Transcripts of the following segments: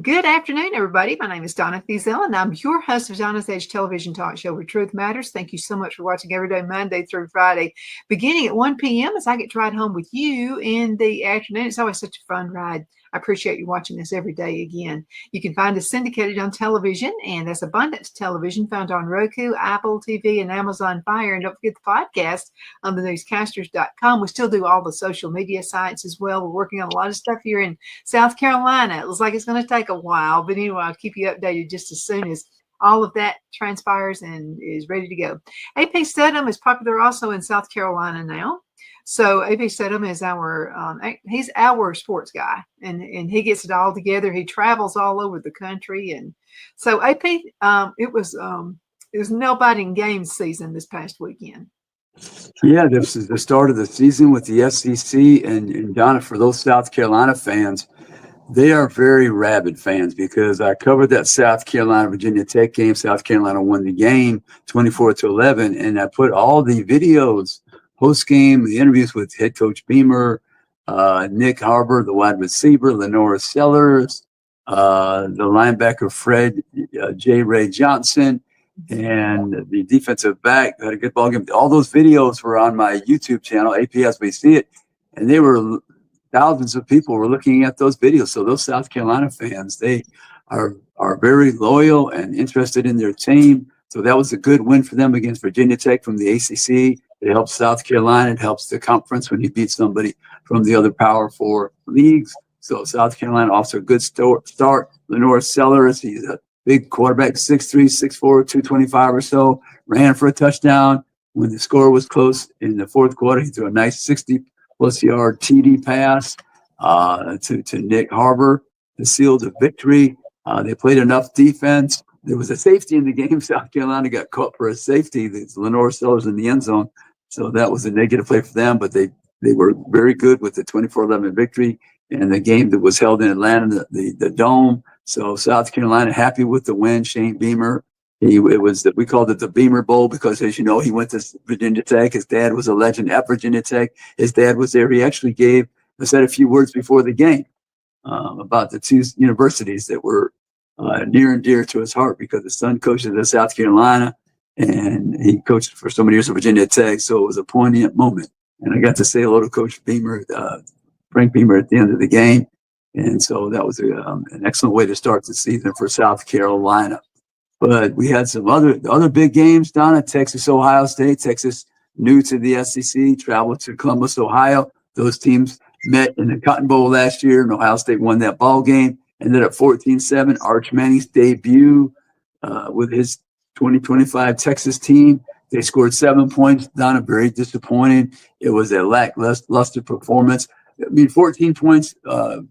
Good afternoon, everybody. My name is Donna Thiesel, and I'm your host of Donna's Edge television talk show where truth matters. Thank you so much for watching every day, Monday through Friday, beginning at 1 p.m. as I get to ride home with you in the afternoon. It's always such a fun ride. I appreciate you watching us every day again. You can find us syndicated on television, and that's Abundance Television, found on Roku, Apple TV, and Amazon Fire. And don't forget the podcast on thenewscasters.com. We still do all the social media sites as well. We're working on a lot of stuff here in South Carolina. It looks like it's going to take a while, but anyway, I'll keep you updated just as soon as all of that transpires and is ready to go. AP Steadham is popular also in South Carolina now. So AP Steadham is he's our sports guy, and he gets it all together. He travels all over the country, and so AP, it was nail-biting game season this past weekend. Yeah, this is the start of the season with the SEC, and Donna, for those South Carolina fans, they are very rabid fans because I covered that South Carolina Virginia Tech game. South Carolina won the game 24-11, and I put all the videos post-game, the interviews with head coach Beamer, Nick Harbor, the wide receiver, Lenora Sellers, the linebacker Fred J. Ray Johnson, and the defensive back had a good ball game. All those videos were on my YouTube channel, APS We See It, and they were thousands of people were looking at those videos. So those South Carolina fans, they are very loyal and interested in their team. So that was a good win for them against Virginia Tech from the ACC. It helps South Carolina. It helps the conference when you beat somebody from the other Power 4 leagues. So South Carolina off to a good start. Lenore Sellers, he's a big quarterback, 6'3", 6'4", 225 or so, ran for a touchdown. When the score was close in the fourth quarter, he threw a nice 60-plus yard TD pass to Nick Harbor to seal the victory. They played enough defense. There was a safety in the game. South Carolina got caught for a safety. It's Lenore Sellers in the end zone. So that was a negative play for them, but they were very good with the 24-11 victory and the game that was held in Atlanta, the Dome. So South Carolina happy with the win. Shane Beamer, we called it the Beamer Bowl because, as you know, he went to Virginia Tech. His dad was a legend at Virginia Tech. His dad was there. He actually said a few words before the game about the two universities that were near and dear to his heart because his son coached at South Carolina and he coached for so many years at Virginia Tech. So it was a poignant moment. And I got to say hello to Coach Beamer, Frank Beamer, at the end of the game. And so that was an excellent way to start the season for South Carolina. But we had some other big games, Donna. Texas, Ohio State. Texas, new to the SEC, traveled to Columbus, Ohio. Those teams met in the Cotton Bowl last year, and Ohio State won that ball game. Ended up 14-7. Arch Manning's debut with his 2025 Texas team. They scored 7 points. Donna, very disappointed. It was a lackluster performance. I mean, 14 points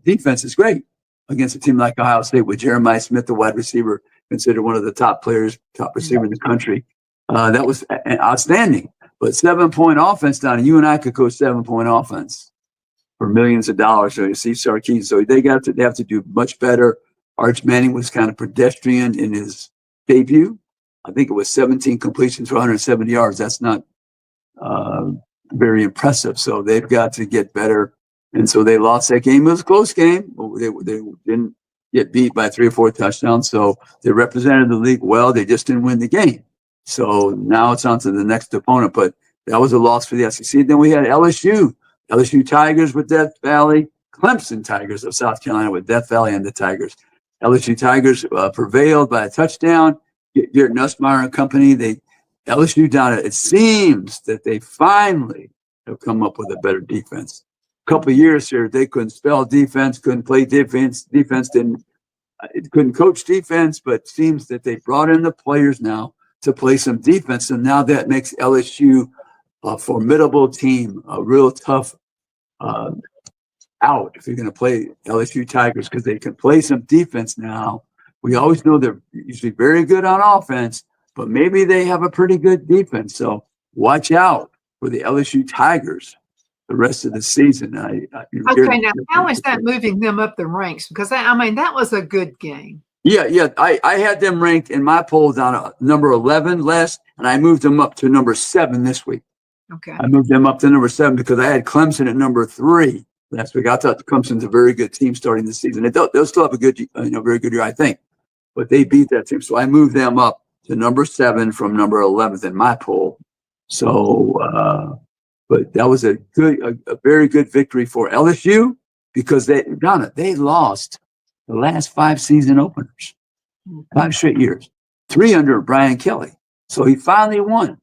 defense is great against a team like Ohio State with Jeremiah Smith, the wide receiver, considered one of the top receiver in the country. That was outstanding. But 7-point offense, Donna, you and I could coach 7-point offense for millions of dollars. So Steve Sarkisian. So they have to do much better. Arch Manning was kind of pedestrian in his debut. I think it was 17 completions for 170 yards. That's not very impressive. So they've got to get better. And so they lost that game. It was a close game. They didn't get beat by 3 or 4 touchdowns. So they represented the league well. They just didn't win the game. So now it's on to the next opponent. But that was a loss for the SEC. Then we had LSU Tigers with Death Valley, Clemson Tigers of South Carolina with Death Valley and the Tigers. LSU Tigers prevailed by a touchdown. Garrett Nussmeier and company, LSU down it. It seems that they finally have come up with a better defense. A couple of years here, they couldn't spell defense, couldn't play defense, couldn't coach defense, but it seems that they brought in the players now to play some defense, and now that makes LSU a formidable team, a real tough out if you're going to play LSU Tigers because they can play some defense now. We always know they're usually very good on offense, but maybe they have a pretty good defense. So watch out for the LSU Tigers the rest of the season. Okay, now how is that moving them up the ranks? Because that was a good game. Yeah. I had them ranked in my poll down at number 11 last, and I moved them up to number 7 this week. Okay. I moved them up to number 7 because I had Clemson at number 3 last week. I thought Clemson's a very good team starting the season. They'll still have a good, very good year, I think. But they beat that team, so I moved them up to number 7 from number 11th in my poll. So, but that was a very good victory for LSU because they lost the last 5 season openers, 5 straight years, 3 under Brian Kelly. So he finally won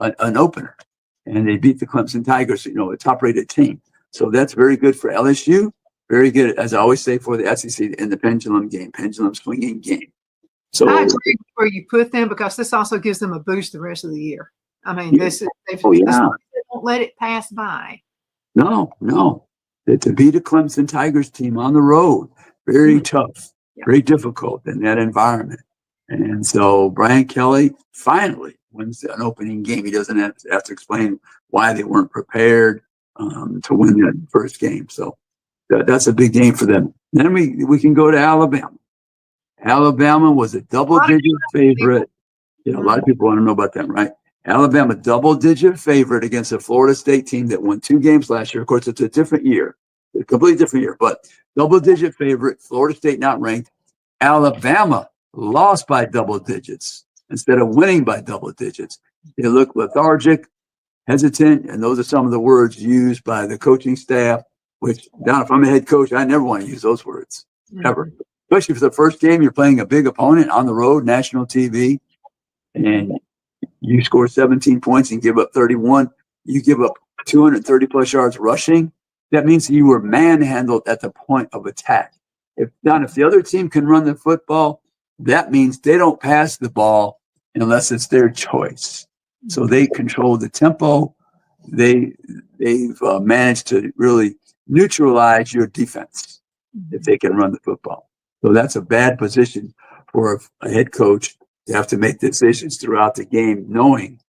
an opener, and they beat the Clemson Tigers, a top-rated team. So that's very good for LSU. Very good, as I always say, for the SEC in the pendulum swinging game. So I agree with where you put them because this also gives them a boost the rest of the year. They won't let it pass by. No. To beat a Clemson Tigers team on the road, very tough, very difficult in that environment. And so Brian Kelly finally wins an opening game. He doesn't have to explain why they weren't prepared to win that first game. So that's a big game for them. Then we can go to Alabama. Alabama was a double-digit favorite. A lot of people want to know about them, right? Alabama double-digit favorite against a Florida State team that won 2 games last year. Of course, it's a different year, a completely different year, but double-digit favorite. Florida State not ranked. Alabama lost by double digits instead of winning by double digits. They look lethargic, hesitant, and those are some of the words used by the coaching staff, which, Don, if I'm a head coach, I never want to use those words, ever. Especially for the first game, you're playing a big opponent on the road, national TV, and you score 17 points and give up 31. You give up 230-plus yards rushing. That means you were manhandled at the point of attack. If the other team can run the football, that means they don't pass the ball unless it's their choice. So they control the tempo. They've managed to really neutralize your defense if they can run the football. So that's a bad position for a head coach to have to make decisions throughout the game, knowing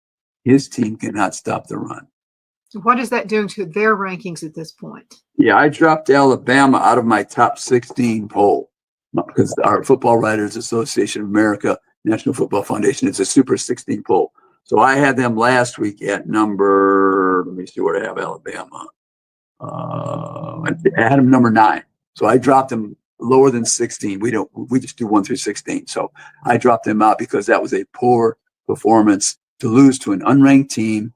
his team cannot stop the run. So what is that doing to their rankings at this point? Yeah, I dropped Alabama out of my top 16 poll because our Football Writers Association of America, National Football Foundation, it's a Super 16 poll. So I had them last week at let me see where I have Alabama. I had them number 9. So I dropped them lower than 16. We just do 1 through 16. So I dropped them out because that was a poor performance to lose to an unranked team.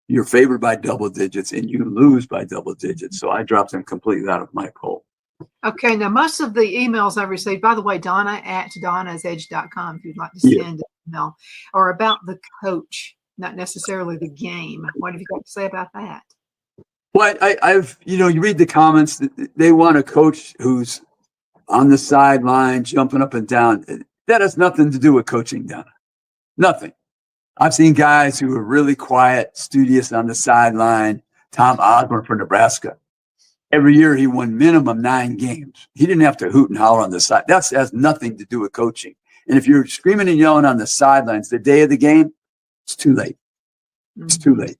You're favored by double digits and you lose by double digits. So I dropped them completely out of my poll. Okay. Now, most of the emails I received, by the way, Donna@donnasedge.com, if you'd like to send an email, or about the coach, not necessarily the game. What have you got to say about that? Well, I've you read the comments. They want a coach who's on the sideline, jumping up and down. That has nothing to do with coaching, Donna. Nothing. I've seen guys who are really quiet, studious on the sideline. Tom Osborne for Nebraska. Every year he won minimum 9 games. He didn't have to hoot and holler on the side. That has nothing to do with coaching. And if you're screaming and yelling on the sidelines the day of the game, it's too late. It's too late.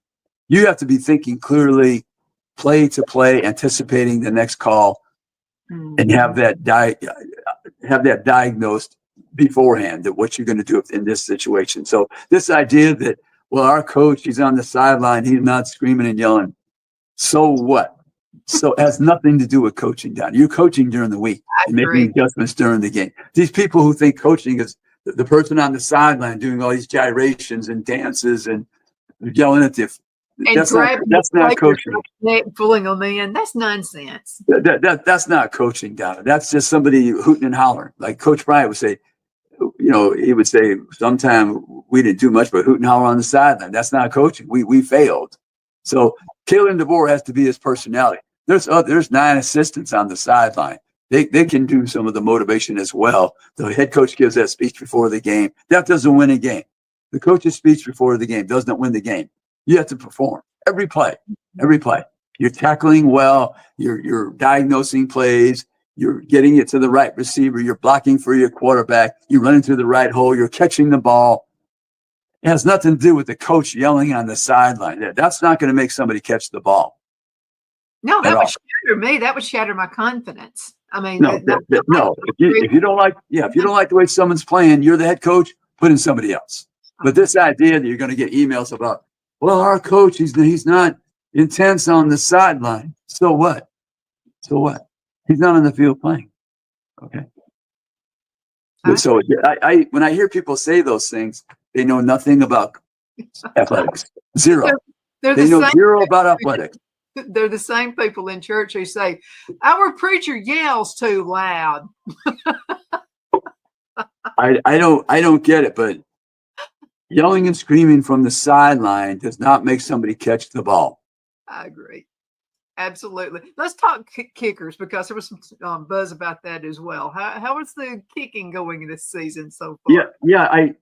You have to be thinking clearly, play to play, anticipating the next call, and have that diagnosed beforehand, that what you're going to do in this situation. So this idea that, well, our coach, he's on the sideline, he's not screaming and yelling. So what? So it has nothing to do with coaching, Don. You're coaching during the week and making adjustments during the game. These people who think coaching is the person on the sideline doing all these gyrations and dances and yelling at the that's not coaching. Pulling them in. That's nonsense. That's not coaching, Don. That's just somebody hooting and hollering. Like Coach Bryant would say, he would say, sometime we didn't do much but hoot and holler on the sideline. That's not coaching. We failed. So Kalen DeBoer has to be his personality. There's 9 assistants on the sideline. They can do some of the motivation as well. The head coach gives that speech before the game. That doesn't win a game. The coach's speech before the game doesn't win the game. You have to perform every play. You're tackling well. You're diagnosing plays. You're getting it to the right receiver. You're blocking for your quarterback. You're running through the right hole. You're catching the ball. It has nothing to do with the coach yelling on the sideline. That's not going to make somebody catch the ball. No, that would shatter me. That would shatter my confidence. I mean, no. If you don't like the way someone's playing, you're the head coach. Put in somebody else. But this idea that you're going to get emails about, well, our coach, he's not intense on the sideline. So what? He's not on the field playing. Okay. But so when I hear people say those things, they know nothing about athletics. Zero. They know zero about athletics. They're the same people in church who say, our preacher yells too loud. I don't get it, but yelling and screaming from the sideline does not make somebody catch the ball. I agree. Absolutely. Let's talk kickers, because there was some buzz about that as well. How is the kicking going this season so far? Yeah.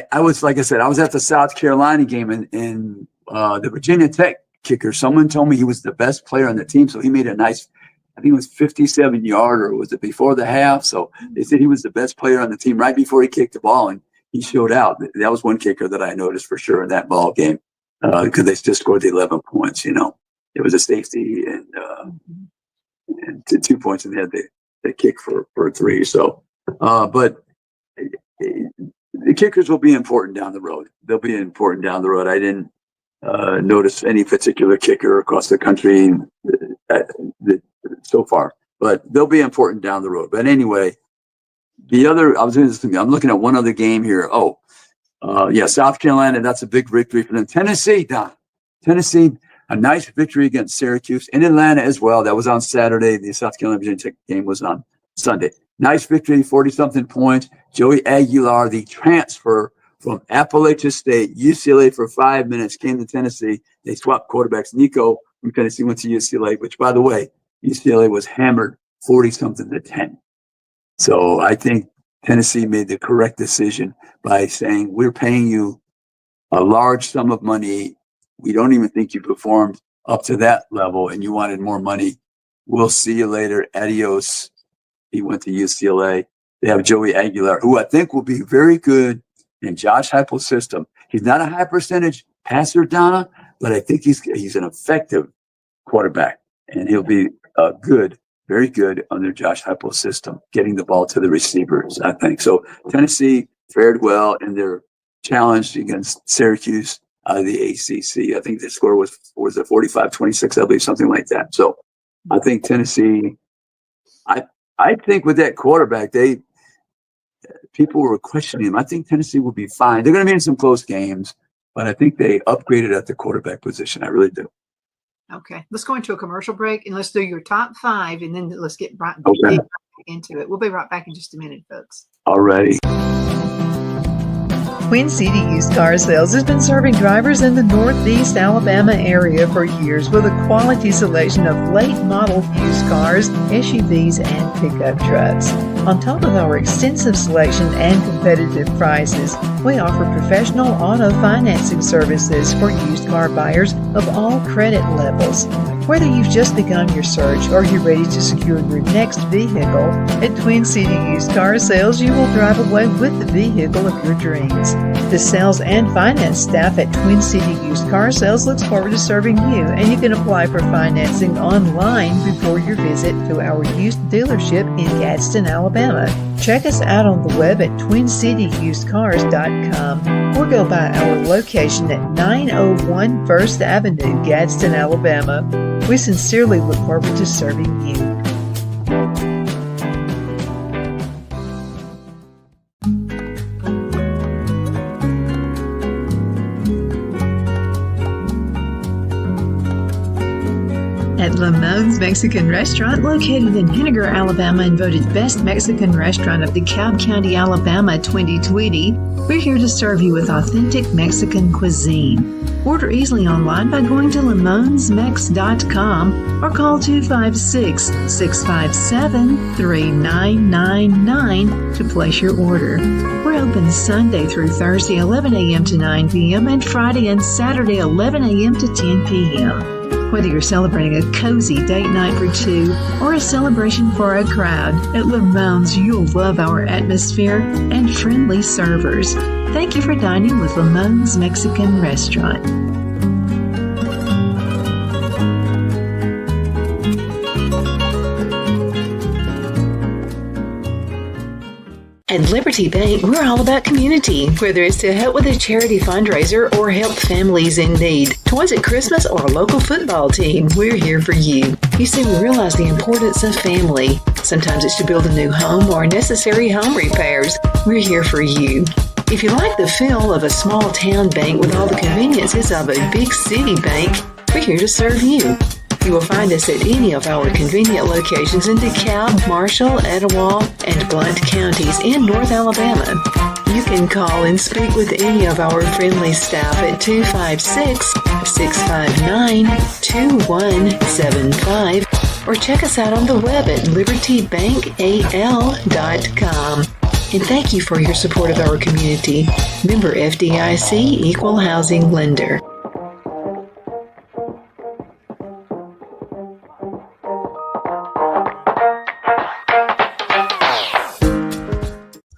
I was, like I said, I was at the South Carolina game, and the Virginia Tech kicker, someone told me he was the best player on the team, so he made a nice, I think it was 57-yarder, or was it before the half? So they said he was the best player on the team right before he kicked the ball, and he showed out. That was one kicker that I noticed for sure in that ball game, because they just scored the 11 points. It was a safety and 2 points, and they had the kick for 3. So, but the kickers will be important down the road. They'll be important down the road. I didn't notice any particular kicker across the country so far, but they'll be important down the road. But anyway, I'm looking at one other game here. South Carolina, that's a big victory for them. Tennessee, a nice victory against Syracuse. In Atlanta as well. That was on Saturday. The South Carolina Virginia Tech game was on Sunday. Nice victory, 40-something points. Joey Aguilar, the transfer from Appalachia State, UCLA for 5 minutes, came to Tennessee. They swapped quarterbacks. Nico from Tennessee went to UCLA, which, by the way, UCLA was hammered 40-something to 10. So I think Tennessee made the correct decision by saying, we're paying you a large sum of money. We don't even think you performed up to that level, and you wanted more money. We'll see you later. Adios. He went to UCLA. They have Joey Aguilar, who I think will be very good in Josh Heupel's system. He's not a high percentage passer, Donna, but I think he's an effective quarterback, and he'll be good, very good under Josh Heupel's system, getting the ball to the receivers, I think. So Tennessee fared well in their challenge against Syracuse out of the ACC. I think the score was it 45-26, I believe, something like that. So I think Tennessee, I think with that quarterback, people were questioning him. I think Tennessee will be fine. They're going to be in some close games, but I think they upgraded at the quarterback position. I really do. Okay, let's go into a commercial break, and let's do your top 5, and then let's get right into it. We'll be right back in just a minute, folks. All righty. Twin City Used Car Sales has been serving drivers in the Northeast Alabama area for years with a quality selection of late model used cars, SUVs, and pickup trucks. On top of our extensive selection and competitive prices, we offer professional auto financing services for used car buyers of all credit levels. Whether you've just begun your search or you're ready to secure your next vehicle, at Twin City Used Car Sales, you will drive away with the vehicle of your dreams. The sales and finance staff at Twin City Used Car Sales looks forward to serving you, and you can apply for financing online before your visit to our used dealership in Gadsden, Alabama. Check us out on the web at twincityusedcars.com or go by our location at 901 First Avenue, Gadsden, Alabama. We sincerely look forward to serving you. At Lamone's Mexican Restaurant, located in Henniger, Alabama, and voted Best Mexican Restaurant of the Cobb County, Alabama 2020, we're here to serve you with authentic Mexican cuisine. Order easily online by going to lamonsmex.com or call 256-657-3999 to place your order. We're open Sunday through Thursday, 11 a.m. to 9 p.m. and Friday and Saturday, 11 a.m. to 10 p.m. Whether you're celebrating a cozy date night for two or a celebration for a crowd, at Lamone's you'll love our atmosphere and friendly servers. Thank you for dining with Lamone's Mexican Restaurant. At Liberty Bank, we're all about community, whether it's to help with a charity fundraiser or help families in need. Toys at Christmas or a local football team, we're here for you. You see, we realize the importance of family. Sometimes it's to build a new home or necessary home repairs. We're here for you. If you like the feel of a small town bank with all the conveniences of a big city bank, we're here to serve you. You will find us at any of our convenient locations in DeKalb, Marshall, Etowah, and Blount counties in North Alabama. You can call and speak with any of our friendly staff at 256-659-2175 or check us out on the web at libertybankal.com. And thank you for your support of our community. Member FDIC Equal Housing Lender.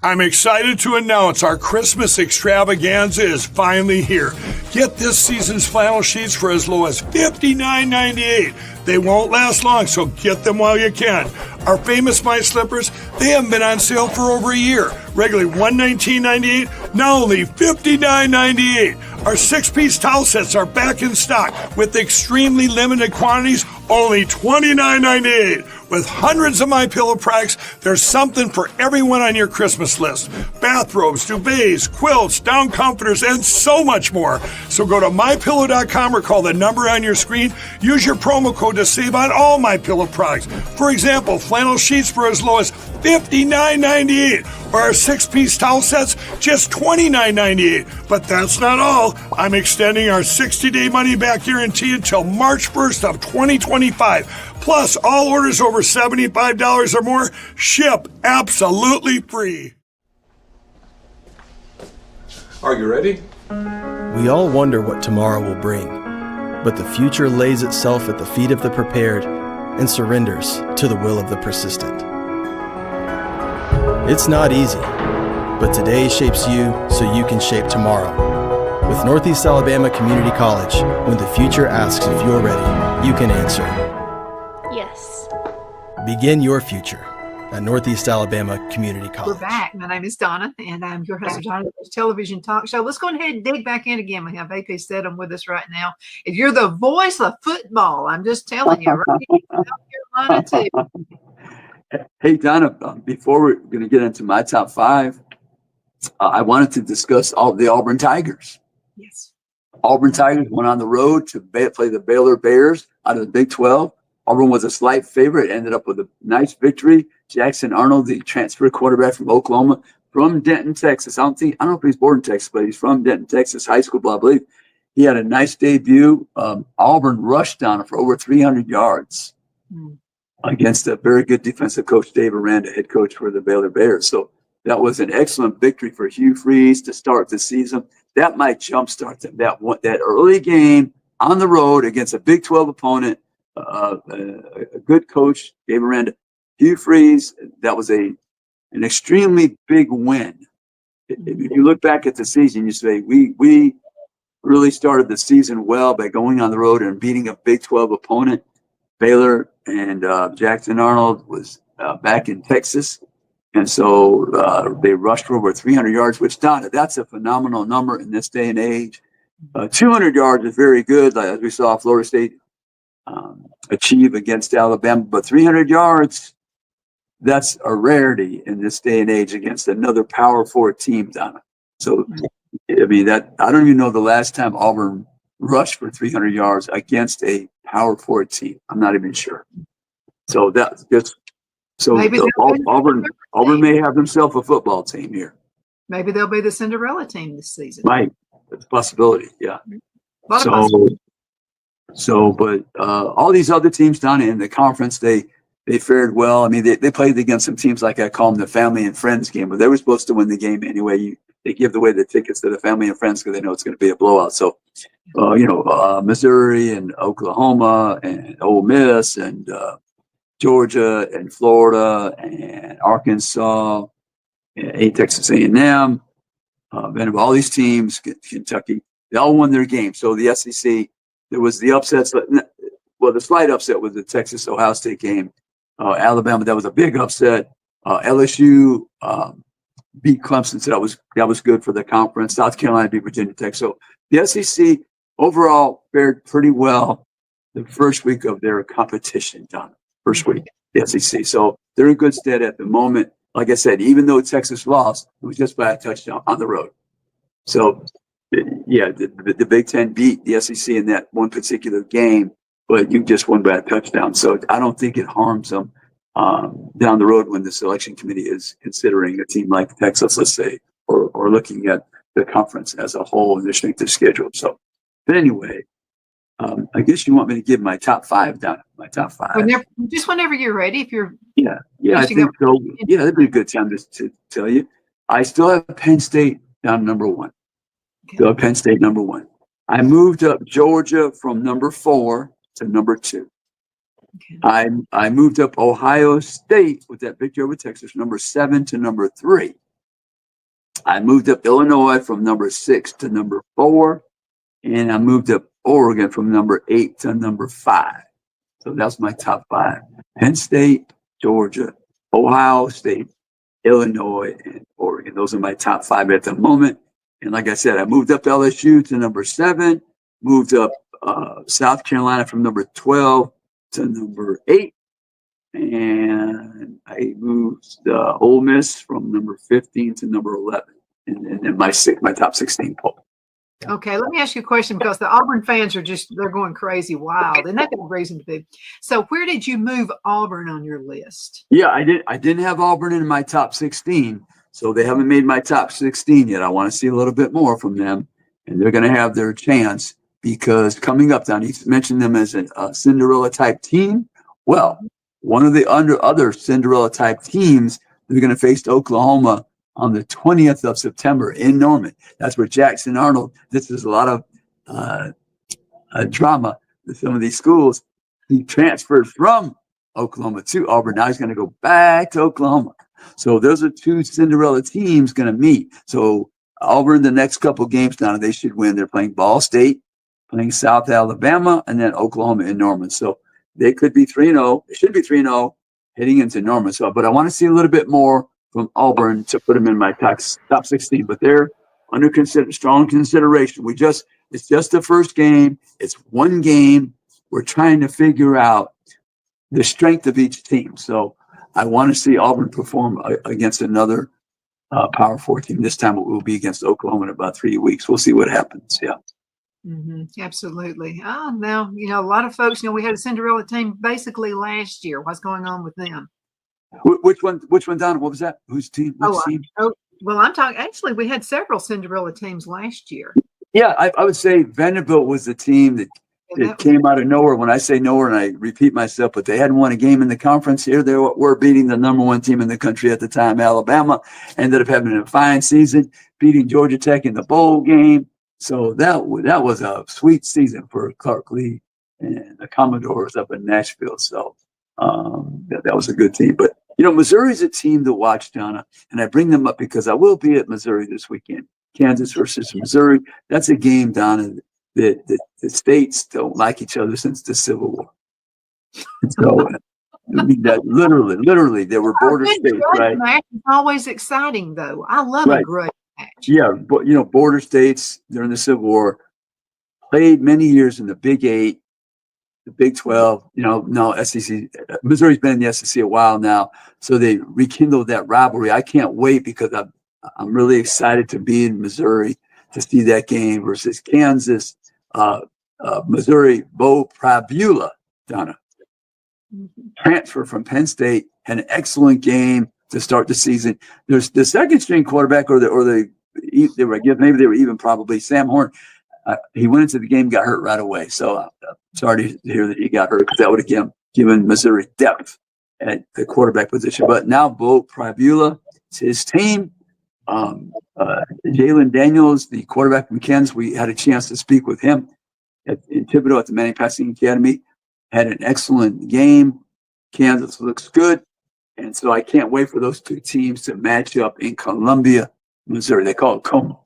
I'm excited to announce our Christmas extravaganza is finally here. Get this season's flannel sheets for as low as $59.98. They won't last long, so get them while you can. Our famous My Slippers, they haven't been on sale for over a year. Regularly $119.98, now only $59.98. Our 6-piece towel sets are back in stock with extremely limited quantities, only $29.98. With hundreds of MyPillow products, there's something for everyone on your Christmas list. Bathrobes, duvets, quilts, down comforters, and so much more. So go to MyPillow.com or call the number on your screen. Use your promo code to save on all MyPillow products. For example, flannel sheets for as low as $59.98. Or our 6-piece towel sets, just $29.98. But that's not all. I'm extending our 60-day money-back guarantee until March 1st of 2025. Plus, all orders over $75 or more ship absolutely free. Are you ready? We all wonder what tomorrow will bring, but the future lays itself at the feet of the prepared and surrenders to the will of the persistent. It's not easy, but today shapes you so you can shape tomorrow. With Northeast Alabama Community College, when the future asks if you're ready, you can answer. Yes. Begin your future at Northeast Alabama Community College. We're back. My name is Donna, and I'm your host of Donna's television talk show. Let's go ahead and dig back in again. We have AP Steadham with us right now. If you're the voice of football, I'm just telling you, right here in South Carolina too. Hey, Donna, before we're going to get into my top five, I wanted to discuss all the Auburn Tigers. Yes. Auburn Tigers went on the road to play the Baylor Bears out of the Big 12. Auburn was a slight favorite, ended up with a nice victory. Jackson Arnold, the transfer quarterback from Oklahoma, from Denton, Texas. I don't know if he's born in Texas, but he's from Denton, Texas, high school, I believe. He had a nice debut. Auburn rushed on him for over 300 yards against a very good defensive coach, Dave Aranda, head coach for the Baylor Bears. So that was an excellent victory for Hugh Freeze to start the season. That might jumpstart them. That early game on the road against a Big 12 opponent, a good coach, Dave Aranda, Hugh Freeze. That was an extremely big win. If you look back at the season, you say we really started the season well by going on the road and beating a Big 12 opponent. Baylor and Jackson Arnold was back in Texas. And so they rushed for over 300 yards, which, Donna, that's a phenomenal number in this day and age. 200 yards is very good, as we saw Florida State achieve against Alabama. But 300 yards, that's a rarity in this day and age against another Power 4 team, Donna. So, I mean, I don't even know the last time Auburn rushed for 300 yards against a Power 4 team. I'm not even sure. So that's just Auburn may have themselves a football team here. Maybe they'll be the Cinderella team this season. Right, that's a possibility. Yeah. But all these other teams down in the conference, they fared well. I mean, they played against some teams like I call them the family and friends game, but they were supposed to win the game anyway. they give away the tickets to the family and friends because they know it's going to be a blowout. So, Missouri and Oklahoma and Ole Miss and Georgia and Florida and Arkansas and Texas A&M, Vanderbilt, all these teams, Kentucky, they all won their games. So the SEC, there was the upsets. Well, the slight upset was the Texas-Ohio State game. Alabama, that was a big upset. LSU beat Clemson, so that was good for the conference. South Carolina beat Virginia Tech. So the SEC overall fared pretty well the first week of their competition, Don. First week, the SEC. So they're in good stead at the moment. Like I said, even though Texas lost, it was just by a touchdown on the road. So, yeah, the Big Ten beat the SEC in that one particular game, but you just won by a touchdown. So I don't think it harms them down the road when the selection committee is considering a team like Texas, let's say, or looking at the conference as a whole and their strength of schedule. So, but anyway, I guess you want me to give my top five down. My top five. Whenever you're ready. If you're I think so. Yeah, that'd be a good time to tell you. I still have Penn State down number one. Okay. Still have Penn State number one. I moved up Georgia from number 4 to number 2. Okay. I moved up Ohio State with that victory over Texas, number 7 to number 3. I moved up Illinois from number 6 to number 4, and I moved up Oregon from number 8 to number 5. So that's my top 5. Penn State, Georgia, Ohio State, Illinois, and Oregon. Those are my top 5 at the moment. And like I said, I moved up LSU to number 7, moved up South Carolina from number 12 to number 8, and I moved Ole Miss from number 15 to number 11, and then my top 16 poll. Okay, let me ask you a question because the Auburn fans they're going crazy wild, and that's a reason to be. So where did you move Auburn on your list? Yeah, I didn't have Auburn in my top 16, so they haven't made my top 16 yet. I want to see a little bit more from them, and they're going to have their chance because coming up, Don, you mentioned them as a Cinderella type team. Well, one of the other Cinderella type teams, they're going to face Oklahoma on the 20th of September in Norman. That's where Jackson Arnold, this is a lot of drama with some of these schools. He transferred from Oklahoma to Auburn. Now he's going to go back to Oklahoma. So those are two Cinderella teams going to meet. So Auburn, the next couple games now, they should win. They're playing Ball State, playing South Alabama, and then Oklahoma in Norman. So they could be 3-0. They should be 3-0 heading into Norman. So, but I want to see a little bit more from Auburn to put them in my top 16, but they're under strong consideration. It's just the first game. It's one game. We're trying to figure out the strength of each team. So I want to see Auburn perform against another Power 4 team. This time it will be against Oklahoma in about 3 weeks. We'll see what happens. Yeah. Mm-hmm. Absolutely. Now, a lot of folks, we had a Cinderella team basically last year. What's going on with them? Which one, Donna? What was that? Whose team? Team? Well, I'm talking. Actually, we had several Cinderella teams last year. Yeah, I would say Vanderbilt was the team that came out of nowhere. When I say nowhere, and I repeat myself, but they hadn't won a game in the conference. Here they were beating the number 1 team in the country at the time, Alabama. Ended up having a fine season, beating Georgia Tech in the bowl game. So that was a sweet season for Clark Lee and the Commodores up in Nashville. So that was a good team. But Missouri's a team to watch, Donna, and I bring them up because I will be at Missouri this weekend. Kansas versus Missouri. That's a game, Donna, that the states don't like each other since the Civil War. So, I mean, that literally, there were border states, right? It's always exciting, though. I love a grudge match. Yeah, but border states during the Civil War played many years in the Big 8. The Big 12, now SEC, Missouri's been in the SEC a while now, so they rekindled that rivalry. I can't wait because I'm really excited to be in Missouri to see that game versus Kansas. Missouri, Bo Prabula, Donna, transfer from Penn State, had an excellent game to start the season. There's the second string quarterback, maybe they were even probably Sam Horn. He went into the game, got hurt right away. So sorry to hear that he got hurt because that would have given Missouri depth at the quarterback position. But now Bo Prabula, it's his team. Jalen Daniels, the quarterback from Kansas, we had a chance to speak with him in Thibodeau at the Manning Passing Academy. Had an excellent game. Kansas looks good. And so I can't wait for those two teams to match up in Columbia, Missouri. They call it Como,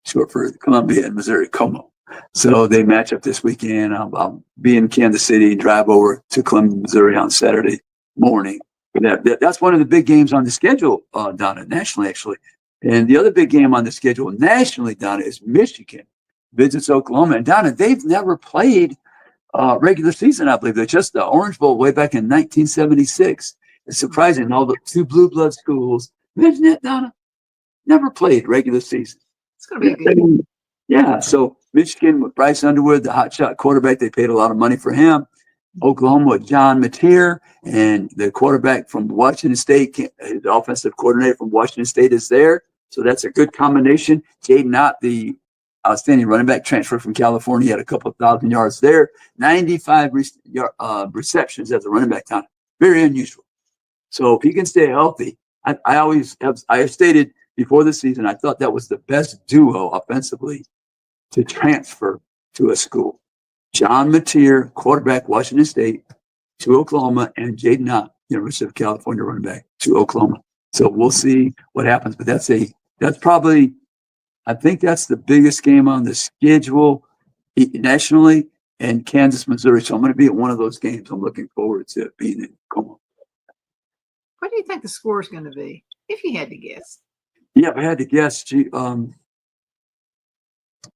short for Columbia and Missouri, Como. So they match up this weekend. I'll be in Kansas City and drive over to Columbia, Missouri on Saturday morning. That's one of the big games on the schedule, Donna, nationally, actually. And the other big game on the schedule nationally, Donna, is Michigan visits Oklahoma. And Donna, they've never played regular season, I believe. They're just the Orange Bowl way back in 1976. It's surprising. All the two blue blood schools, imagine that, Donna, never played regular season. It's going to be a good. Yeah. So Michigan with Bryce Underwood, the hotshot quarterback, they paid a lot of money for him. Oklahoma with John Mateer, and the quarterback from Washington State, his offensive coordinator from Washington State is there. So that's a good combination. Jaden Ott, the outstanding running back transfer from California, had a couple of 1,000 yards there. 95 receptions as a running back time. Very unusual. So if he can stay healthy, I have stated before the season, I thought that was the best duo offensively to transfer to a school. John Mateer, quarterback, Washington State, to Oklahoma, and Jaden Ott, University of California running back, to Oklahoma. So we'll see what happens. But that's probably, I think that's the biggest game on the schedule nationally, and Kansas, Missouri. So I'm going to be at one of those games. I'm looking forward to being in Como. What do you think the score is going to be, if you had to guess? Yeah, if I had to guess,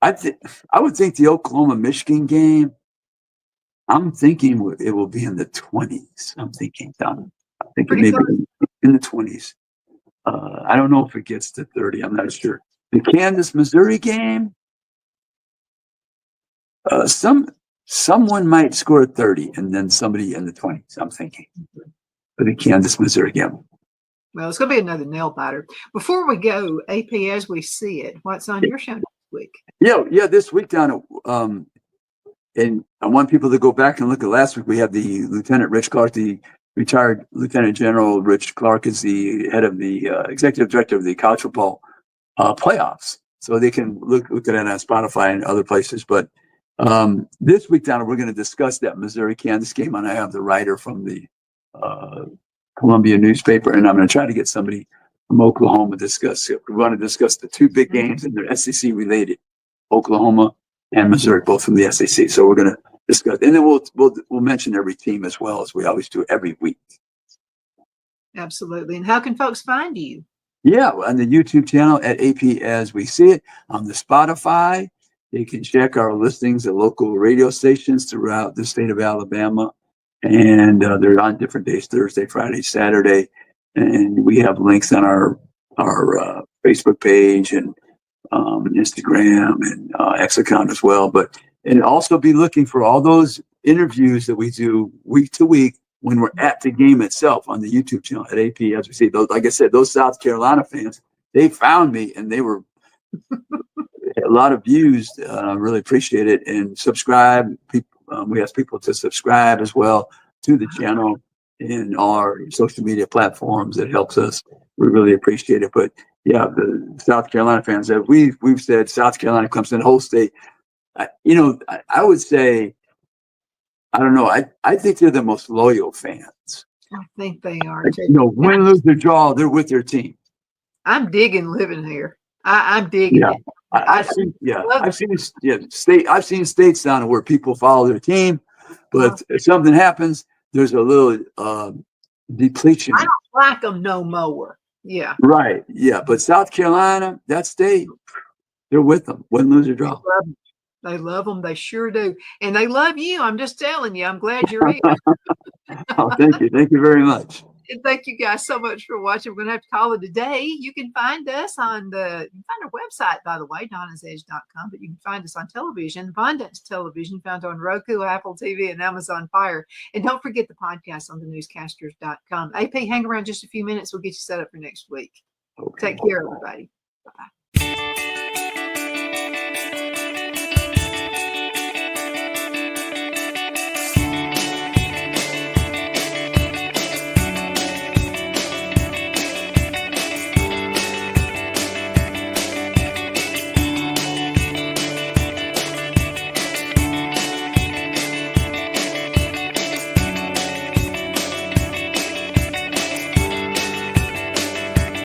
I would think the Oklahoma-Michigan game, I'm thinking it will be in the 20s. I'm thinking maybe in the 20s. I don't know if it gets to 30. I'm not sure. The Kansas-Missouri game, someone might score 30 and then somebody in the 20s, I'm thinking, for the Kansas-Missouri game. Well, it's going to be another nail biter. Before we go, AP, as we see it, what's on your show next week? Yeah, this week, Donna, and I want people to go back and look at last week. We have the Lieutenant Rich Clark, the retired Lieutenant General Rich Clark is the head of the executive director of the college football playoffs. So they can look at it on Spotify and other places. But this week, Donna, we're going to discuss that Missouri-Kansas game, and I have the writer from the Columbia newspaper, and I'm going to try to get somebody from Oklahoma to discuss it. We want to discuss the two big games, and they're SEC related, Oklahoma and Missouri, both from the SEC. So we're going to discuss, and then we'll mention every team as well, as we always do every week. Absolutely. And how can folks find you? Yeah, on the YouTube channel at AP As We See It, on the Spotify. They can check our listings at local radio stations throughout the state of Alabama. And they're on different days, Thursday, Friday, Saturday. And we have links on our Facebook page and Instagram and X account as well. And also be looking for all those interviews that we do week to week when we're at the game itself on the YouTube channel at AP As We See. Those, like I said, those South Carolina fans, they found me and they were a lot of views. Really appreciate it. And subscribe. We ask people to subscribe as well to the channel and our social media platforms. It helps us. We really appreciate it. But yeah, the South Carolina fans, we've said South Carolina, Clemson, the whole state. I would say, I don't know. I think they're the most loyal fans. I think they are. Win, lose, or draw, they're with their team. I'm digging living here. I'm digging it. I've seen states down where people follow their team, but if something happens, there's a little depletion. I don't like them no more. Yeah. Right. Yeah. But South Carolina, that state, they're with them. Win, lose, or draw. They love them. They sure do. And they love you. I'm just telling you. I'm glad you're here. Oh, thank you. Thank you very much. And thank you guys so much for watching. We're going to have to call it a day. You can find us on our website, by the way, donnasedge.com, but you can find us on television, Abundance Television, found on Roku, Apple TV, and Amazon Fire. And don't forget the podcast on thenewscasters.com. AP, hang around just a few minutes. We'll get you set up for next week. Okay. Take care, everybody. Bye-bye.